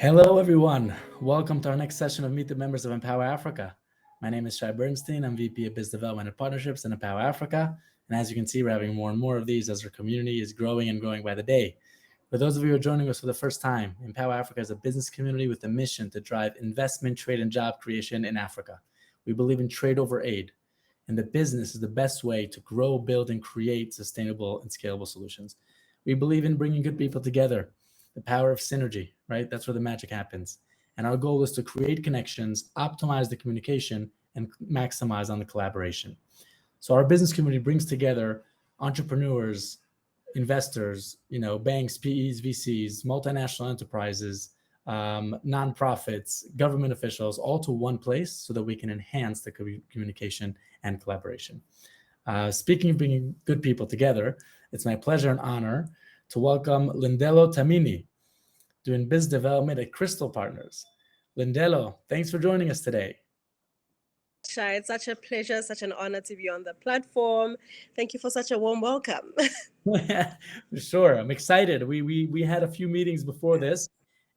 Hello, everyone. Welcome to our next session of Meet the Members of Empower Africa. My name is Shai Bernstein. I'm VP of Business Development and Partnerships in Empower Africa. And as you can see, we're having more and more of these as our community is growing and growing by the day. For those of you who are joining us for the first time, Empower Africa is a business community with a mission to drive investment, trade, and job creation in Africa. We believe in trade over aid, and the business is the best way to grow, build, and create sustainable and scalable solutions. We believe in bringing good people together, the power of synergy, right? That's where the magic happens. And our goal is to create connections, optimize the communication, and maximize on the collaboration. So our business community brings together entrepreneurs, investors, banks, PEs, VCs, multinational enterprises, nonprofits, government officials, all to one place so that we can enhance the communication and collaboration. Speaking of bringing good people together, it's my pleasure and honor to welcome Lindelo Dlamini, doing business development at Crystal Partners. Lindelo, thanks for joining us today. Shai, it's such a pleasure, such an honor to be on the platform. Thank you for such a warm welcome. For sure, I'm excited. We had a few meetings before this,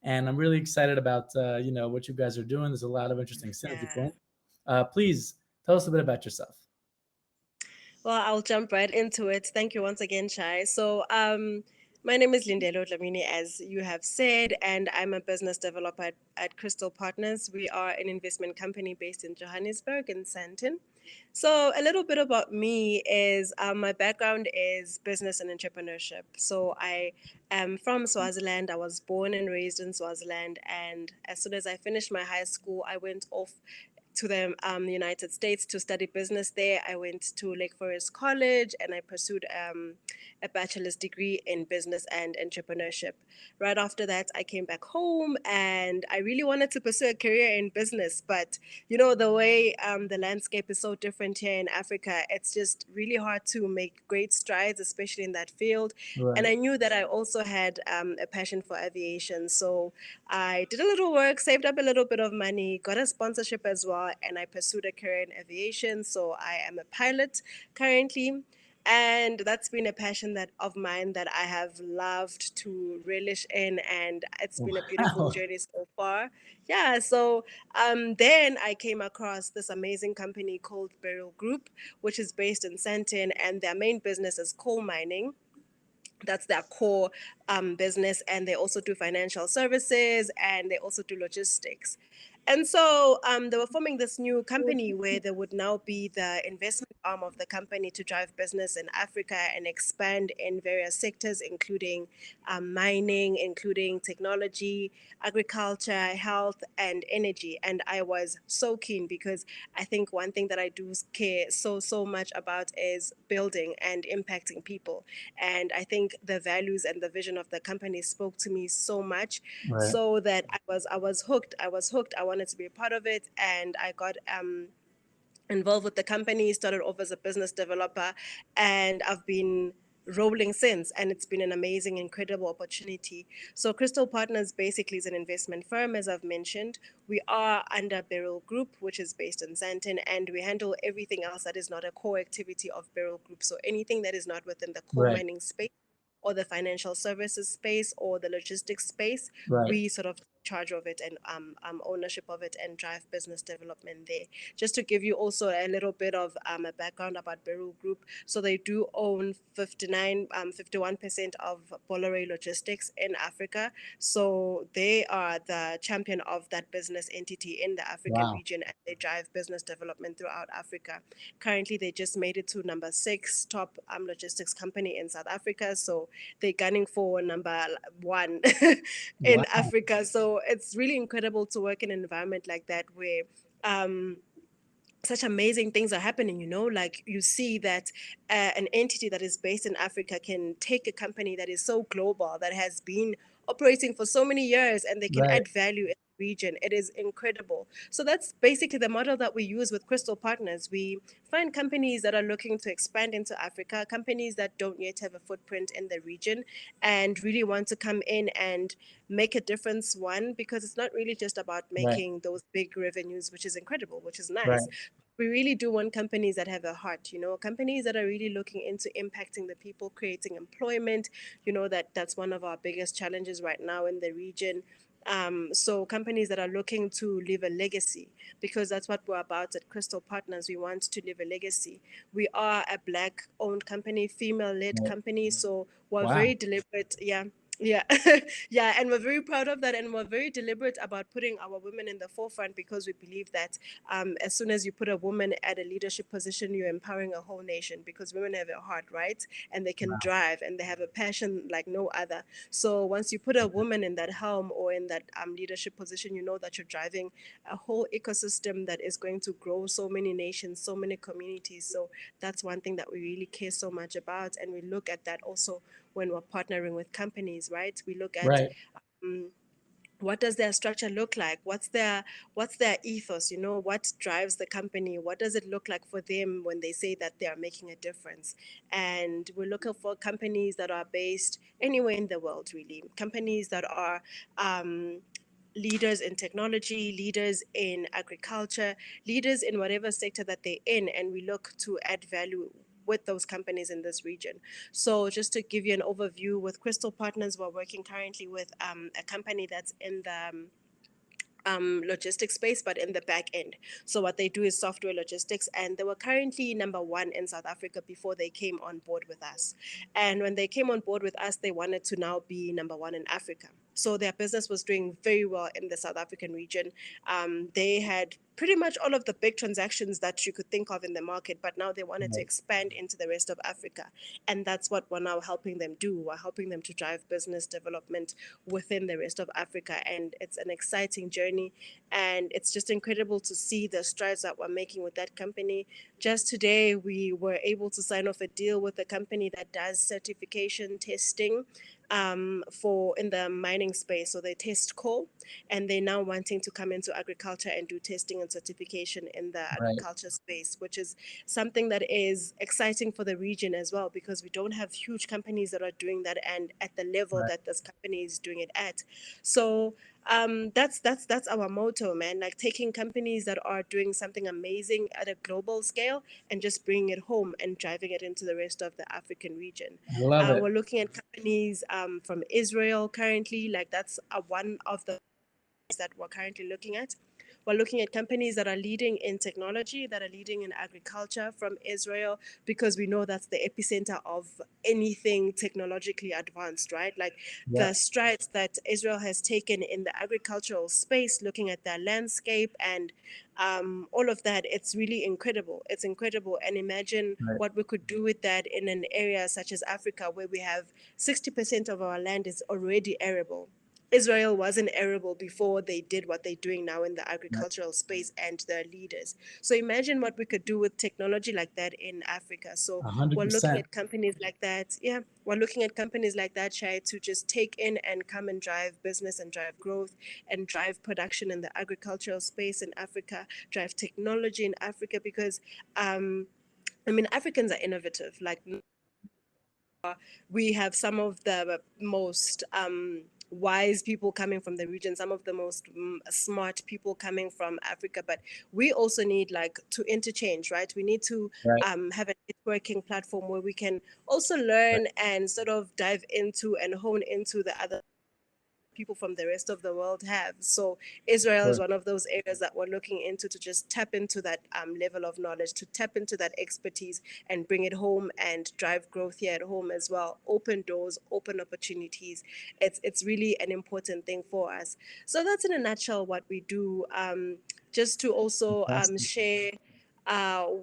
and I'm really excited about what you guys are doing. There's a lot of interesting synergy points. Please tell us a bit about yourself. Well, I'll jump right into it. Thank you once again, Shai. My name is Lindelo Dlamini, as you have said, and I'm a business developer at Crystal Partners. We are an investment company based in Johannesburg in Sandton. So a little bit about me is my background is business and entrepreneurship. So I am from Swaziland. I was born and raised in Swaziland, and as soon as I finished my high school, I went off to the United States to study business there. I went to Lake Forest College and I pursued a bachelor's degree in business and entrepreneurship. Right after that, I came back home and I really wanted to pursue a career in business. But, the way the landscape is so different here in Africa, it's just really hard to make great strides, especially in that field. Right. And I knew that I also had a passion for aviation. So I did a little work, saved up a little bit of money, got a sponsorship as well, and I pursued a career in aviation. So I am a pilot currently. And that's been a passion of mine that I have loved to relish in, and it's been a beautiful journey so far. Yeah, so then I came across this amazing company called Beryl Group, which is based in Sandton, and their main business is coal mining. That's their core business, and they also do financial services and they also do logistics. And so they were forming this new company where they would now be the investment arm of the company to drive business in Africa and expand in various sectors, including mining, including technology, agriculture, health, and energy. And I was so keen because I think one thing that I do care so much about is building and impacting people. And I think the values and the vision of the company spoke to me so much, Right. so that I was hooked. I wanted to be a part of it, and I got involved with the company. Started off as a business developer, and I've been rolling since, and it's been an amazing, incredible opportunity. So Crystal Partners basically is an investment firm, as I've mentioned. We are under Beryl Group, which is based in Sandton, and we handle everything else that is not a core activity of Beryl Group. So anything that is not within the coal mining space or the financial services space or the logistics space, we sort of charge of it and ownership of it and drive business development there. Just to give you also a little bit of a background about Beryl Group. So they do own 51% of Bolloré Logistics in Africa. So they are the champion of that business entity in the African region, and they drive business development throughout Africa. Currently, they just made it to number 6 top logistics company in South Africa. So they're gunning for number 1 in Africa. So it's really incredible to work in an environment like that where such amazing things are happening, like you see that an entity that is based in Africa can take a company that is so global, that has been operating for so many years, and they can add value in the region. It is incredible. So that's basically the model that we use with Crystal Partners. We find companies that are looking to expand into Africa, companies that don't yet have a footprint in the region, and really want to come in and make a difference. One, because it's not really just about making those big revenues, which is incredible, which is nice. We really do want companies that have a heart, companies that are really looking into impacting the people, creating employment. That's one of our biggest challenges right now in the region. So companies that are looking to leave a legacy, because that's what we're about at Crystal Partners. We want to leave a legacy. We are a black owned company, female led Right. company. So we're Wow. very deliberate. Yeah. Yeah. Yeah. And we're very proud of that. And we're very deliberate about putting our women in the forefront, because we believe that as soon as you put a woman at a leadership position, you're empowering a whole nation, because women have a heart, right? And they can Wow. drive and they have a passion like no other. So once you put a woman in that helm or in that leadership position, you know that you're driving a whole ecosystem that is going to grow so many nations, so many communities. So that's one thing that we really care so much about. And we look at that also when we're partnering with companies, right? We look at Right. um, what does their structure look like, what's their ethos, what drives the company, what does it look like for them when they say that they are making a difference. And we're looking for companies that are based anywhere in the world, really, companies that are leaders in technology, leaders in agriculture, leaders in whatever sector that they're in, and we look to add value with those companies in this region. So, just to give you an overview, with Crystal Partners, we're working currently with a company that's in the logistics space, but in the back end. So what they do is software logistics, and they were currently number one in South Africa before they came on board with us. And when they came on board with us, they wanted to now be number one in Africa. So their business was doing very well in the South African region. They had pretty much all of the big transactions that you could think of in the market, but now they wanted to Right. expand into the rest of Africa. And that's what we're now helping them do. We're helping them to drive business development within the rest of Africa. And it's an exciting journey. And it's just incredible to see the strides that we're making with that company. Just today, we were able to sign off a deal with a company that does certification testing for in the mining space. So they test coal, and they're now wanting to come into agriculture and do testing and certification in the Right. agriculture space, which is something that is exciting for the region as well, because we don't have huge companies that are doing that and at the level Right. that this company is doing it at. So that's our motto, man. Like taking companies that are doing something amazing at a global scale and just bringing it home and driving it into the rest of the African region. I love We're it. looking at companies from Israel currently. Like that's one of the that we're currently looking at. We're looking at companies that are leading in technology, that are leading in agriculture from Israel, because we know that's the epicenter of anything technologically advanced, right? Like Yeah. the strides that Israel has taken in the agricultural space, looking at their landscape and all of that, it's really incredible. It's incredible. And imagine Right. what we could do with that in an area such as Africa, where we have 60% of our land is already arable. Israel wasn't arable before they did what they're doing now in the Right. agricultural space and their leaders. So imagine what we could do with technology like that in Africa. So A hundred we're looking percent. at companies like that. Yeah, we're looking at companies like that, Shai, to just take in and come and drive business and drive growth and drive production in the agricultural space in Africa, drive technology in Africa, because I mean, Africans are innovative. Like we have some of the most wise people coming from the region, some of the most smart people coming from Africa, but we also need like to interchange, right? We need to Right. have a networking platform where we can also Right. learn and sort of dive into and hone into the other people from the rest of the world have. So Israel is Sure. one of those areas that we're looking into, to just tap into that level of knowledge, to tap into that expertise and bring it home and drive growth here at home as well. Open doors, open opportunities. It's really an important thing for us. So that's in a nutshell what we do. Just to also Fantastic. share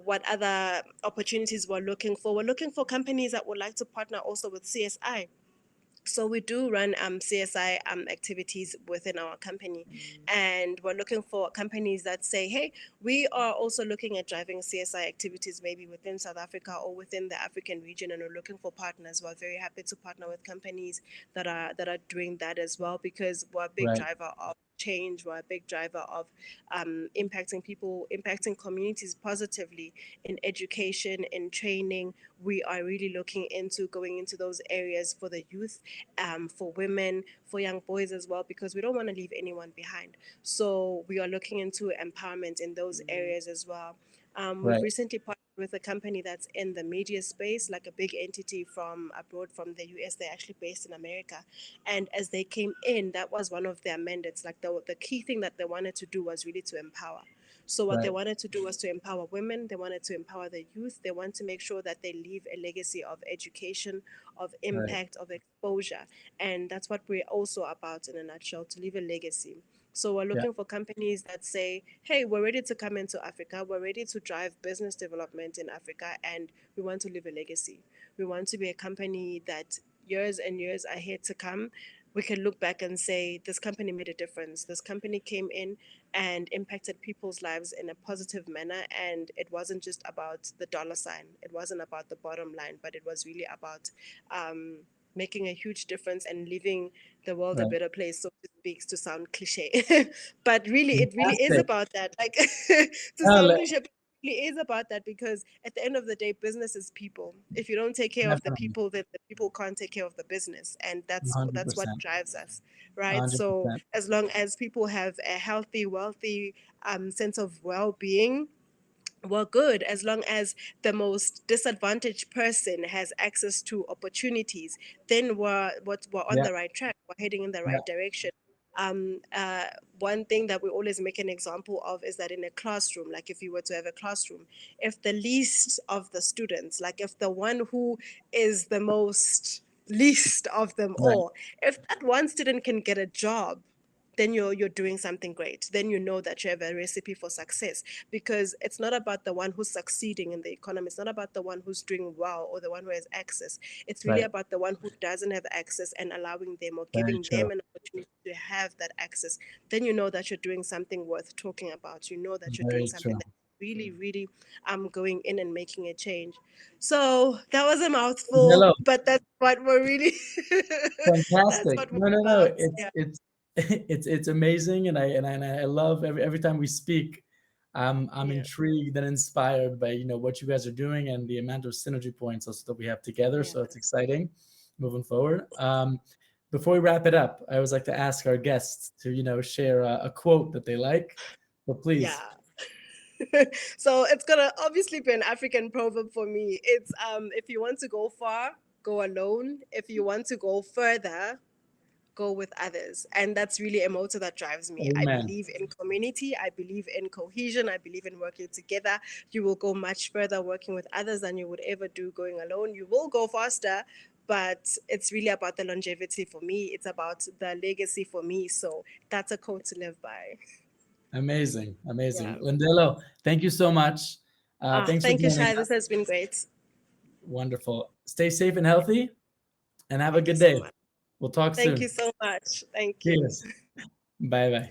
what other opportunities we're looking for. We're looking for companies that would like to partner also with CSI. So we do run CSI activities within our company, and we're looking for companies that say, "Hey, we are also looking at driving CSI activities, maybe within South Africa or within the African region, and we're looking for partners." We're very happy to partner with companies that are doing that as well, because we're a big Right. driver of change. We're a big driver of impacting people, impacting communities positively in education, in training. We are really looking into going into those areas for the youth, for women, for young boys as well, because we don't want to leave anyone behind. So we are looking into empowerment in those areas as well. We've Right. recently partnered with a company that's in the media space, like a big entity from abroad, from the US. They're actually based in America. And as they came in, that was one of their mandates. Like the key thing that they wanted to do was really to empower. So what they Right. wanted to do was to empower women. They wanted to empower the youth. They want to make sure that they leave a legacy of education, of Right. impact, of exposure. And that's what we're also about in a nutshell, to leave a legacy. So we're Yeah. looking for companies that say, hey, we're ready to come into Africa. We're ready to drive business development in Africa, and we want to leave a legacy. We want to be a company that years and years ahead to come, we can look back and say, this company made a difference. This company came in and impacted people's lives in a positive manner. And it wasn't just about the dollar sign, it wasn't about the bottom line, but it was really about um, making a huge difference and leaving the world a Right. better place, so to speak, to sound cliche. But really, it really is Fantastic. about that. Like, to No, sound cliche, really is about that, because at the end of the day, business is people. If you don't take care of the definitely. people, then the people can't take care of the business, and that's what 100%. drives us, right? So 100%. as long as people have a healthy, wealthy sense of well-being, we're good. As long as the most disadvantaged person has access to opportunities, then we're on Yeah. the right track. We're heading in the Yeah. right direction. Um, uh, One thing that we always make an example of is that in a classroom, like if you were to have a classroom, if the least of the students, like if the one who is the most least of them Right. all, if that one student can get a job, then you're doing something great. Then you know that you have a recipe for success, because it's not about the one who's succeeding in the economy. It's not about the one who's doing well or the one who has access. It's really Right. about the one who doesn't have access, and allowing them or Very giving true. them an opportunity to have that access. Then you know that you're doing something worth talking about. You know that you're doing Very something true. that really, really going in and making a change. So that was a mouthful, Hello. but that's what we're really that's Fantastic. what we're No, no, no. about. It's Yeah. it's it's amazing, and I love every time we speak. I'm Yeah. intrigued and inspired by what you guys are doing and the amount of synergy points also that we have together. Yeah. So it's exciting moving forward. Before we wrap it up, I always like to ask our guests to share a quote that they like. So please. Yeah. So it's gonna obviously be an African proverb for me. It's if you want to go far, go alone. If you want to go further, go with others. And that's really a motto that drives me. I Amen. believe in community, I believe in cohesion, I believe in working together. You will go much further working with others than you would ever do going alone. You will go faster, but it's really about the longevity for me. It's about the legacy for me. So that's a quote to live by. Amazing. Yeah. Amazing. Lindelo, thank you so much. Thanks for Thank you, joining Shai. This us. has been great. Wonderful. Stay safe and healthy, and have a Thank you good so day. much. We'll talk Thank you soon. so much. Thank you. Cheers. Bye bye.